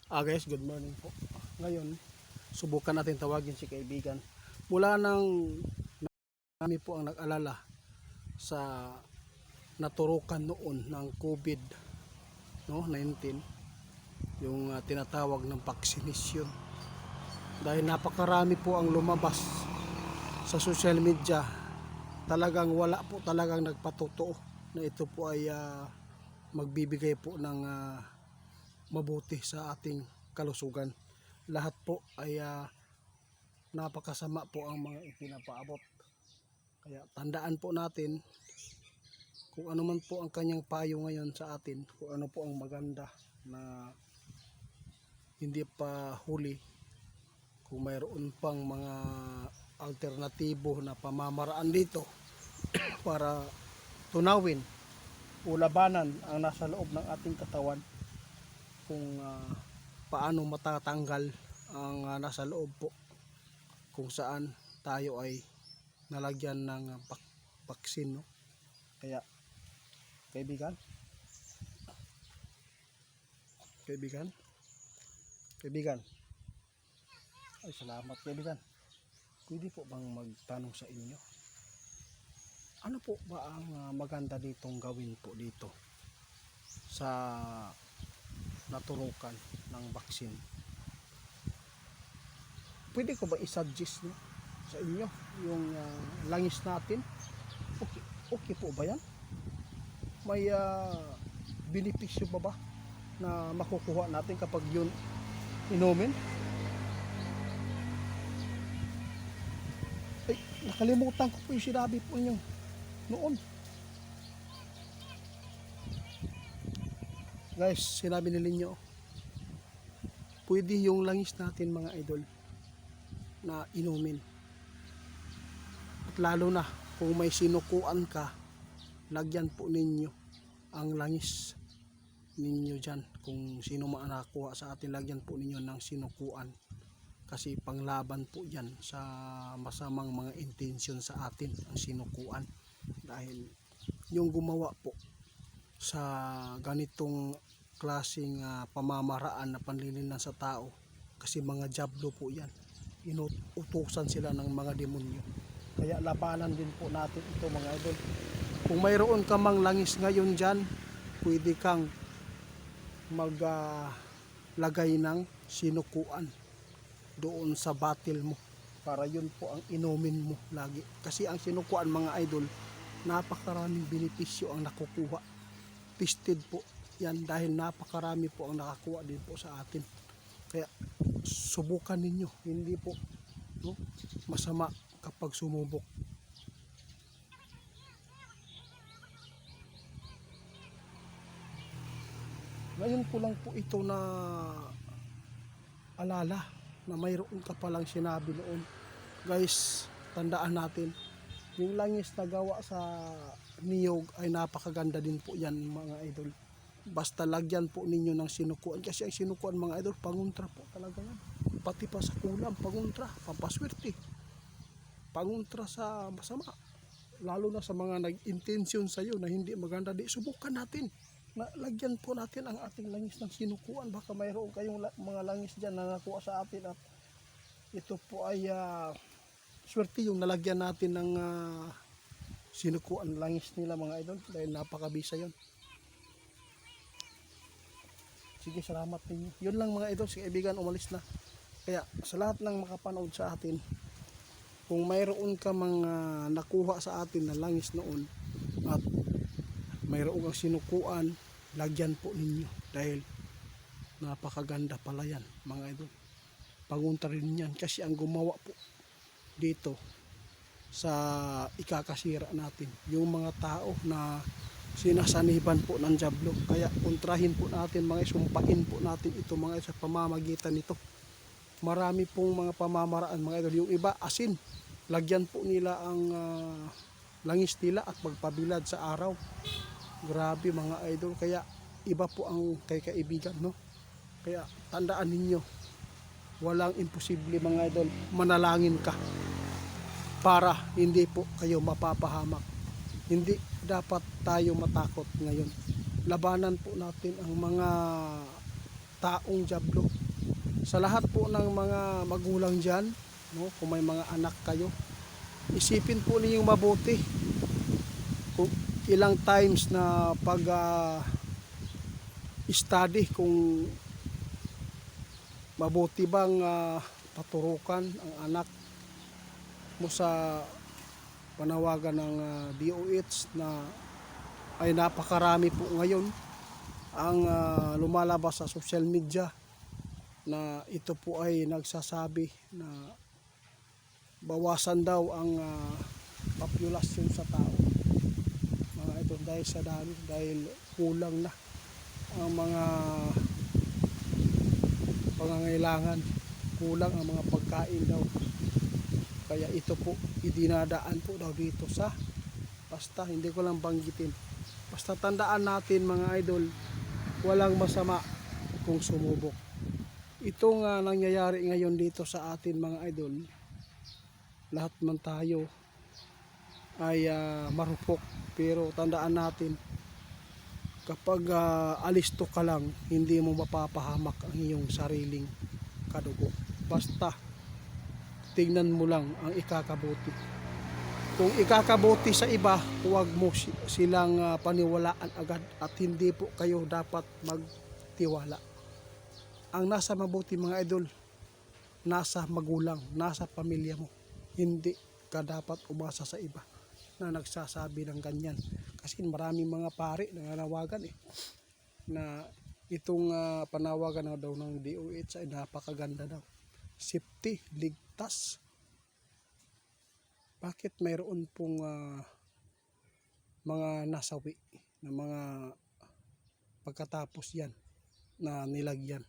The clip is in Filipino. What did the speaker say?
Guys, good morning po. Ngayon, subukan natin tawagin si kaibigan. Mula nang kami po ang nag-alala sa naturukan noon ng COVID no, 19, yung tinatawag ng vaccination. Dahil napakarami po ang lumabas sa social media, talagang wala po talagang nagpatotoo na ito po ay magbibigay po ng mabuti sa ating kalusugan. Lahat po ay napakasama po ang mga ipinapaabot. Kaya tandaan po natin kung ano man po ang kanyang payo ngayon sa atin, kung ano po ang maganda na hindi pa huli, kung mayroon pang mga alternatibo na pamamaraan dito para tunawin o labanan ang nasa loob ng ating katawan, kung paano matatanggal ang nasa loob po, kung saan tayo ay nalagyan ng vaksin, no? Kaya kaibigan, ay salamat kaibigan. Pwede po bang magtanong sa inyo, ano po ba ang maganda ditong gawin po dito sa naturukan ng vaccine? Pwede ko ba i-suggest sa inyo yung langis natin? Okay po ba yan? May benepisyo ba na makukuha natin kapag yun inumin? Ay, nakalimutan ko po yung sinabi po niyo noon. Guys, sinabi ninyo, pwede yung langis natin mga idol na inumin. At lalo na kung may sinukuan ka, lagyan po ninyo ang langis ninyo dyan. Kung sino man nakakuha sa atin, lagyan po ninyo ng sinukuan. Kasi panglaban po yan sa masamang mga intensyon sa atin, ang sinukuan. Dahil yung gumawa po sa ganitong klaseng pamamaraan na panlilinan sa tao, kasi mga jablo po yan, inutusan sila ng mga demonyo. Kaya labanan din po natin ito mga idol. Kung mayroon ka mang langis ngayon dyan, pwede kang maglagay ng sinukuan doon sa batil mo, para yun po ang inumin mo lagi. Kasi ang sinukuan mga idol, napakaraming benepisyo ang nakukuha. Tested po yan, dahil napakarami po ang nakakuha din po sa atin. Kaya subukan ninyo, hindi po no, masama kapag sumubok. Ngayon ko lang po ito na alala na mayroon ka palang sinabi noon. Guys, tandaan natin, yung langis na gawa sa niyog ay napakaganda din po yan mga idol. Basta lagyan po ninyo ng sinukuan, kasi ang sinukuan mga idol, panguntra po talaga yan. Pati pa sa kulam, panguntra, pampaswerte, panguntra sa masama, lalo na sa mga nag-intensyon sa iyo na hindi maganda. Di subukan natin na lagyan po natin ang ating langis ng sinukuan. Baka mayroon kayong mga langis dyan na nakuha sa atin at ito po ay swerte yung nalagyan natin ng sinukuan langis nila mga idol, dahil napakabisa yon. Sige, salamat ninyo. Yun lang mga idol, si kaibigan umalis na. Kaya sa lahat ng makapanood sa atin, kung mayroon ka mga nakuha sa atin na langis noon at mayroon kang sinukuan, lagyan po ninyo, dahil napakaganda pala yan mga idol. Pangunta rin yan, kasi ang gumawa po dito sa ikakasira natin, yung mga tao na sinasaniban po ng jablo. Kaya kontrahin po natin mga, sumpain po natin ito mga sa pamamagitan nito. Marami pong mga pamamaraan mga idol. Yung iba asin, lagyan po nila ang langis nila at magpabilad sa araw. Grabe mga idol. Kaya iba po ang kay kaibigan, no? Kaya tandaan ninyo, walang imposible mga idol. Manalangin ka para hindi po kayo mapapahamak. Hindi dapat tayo matakot ngayon. Labanan po natin ang mga taong jablo. Sa lahat po ng mga magulang dyan, no, kung may mga anak kayo, isipin po ninyong mabuti kung ilang times na pag study kung mabuti bang paturukan ang anak mo sa panawagan ng DOH na ay napakarami po ngayon ang lumalabas sa social media na ito po ay nagsasabi na bawasan daw ang populasyon sa tao, mga ito, dahil sa dami, dahil kulang na ang mga pangangailangan, kulang ang mga pagkain daw, kaya ito po idinadaan po daw dito sa, basta hindi ko lang banggitin, basta tandaan natin mga idol, walang masama kung sumubok. Itong nangyayari ngayon dito sa atin mga idol, lahat man tayo ay marupok, pero tandaan natin, kapag alisto ka lang, hindi mo mapapahamak ang iyong sariling kadugo. Basta tingnan mo lang ang ikakabuti. Kung ikakabuti sa iba, huwag mo silang paniwalaan agad, at hindi po kayo dapat magtiwala. Ang nasa mabuti mga idol, nasa magulang, nasa pamilya mo. Hindi ka dapat umasa sa iba na nagsasabi ng ganyan. Kasi maraming mga pari na nanawagan na itong panawagan na daw ng DOH ay napakaganda daw. Safety, ligtas. Bakit mayroon pong mga nasawi na mga pagkatapos yan na nilagyan?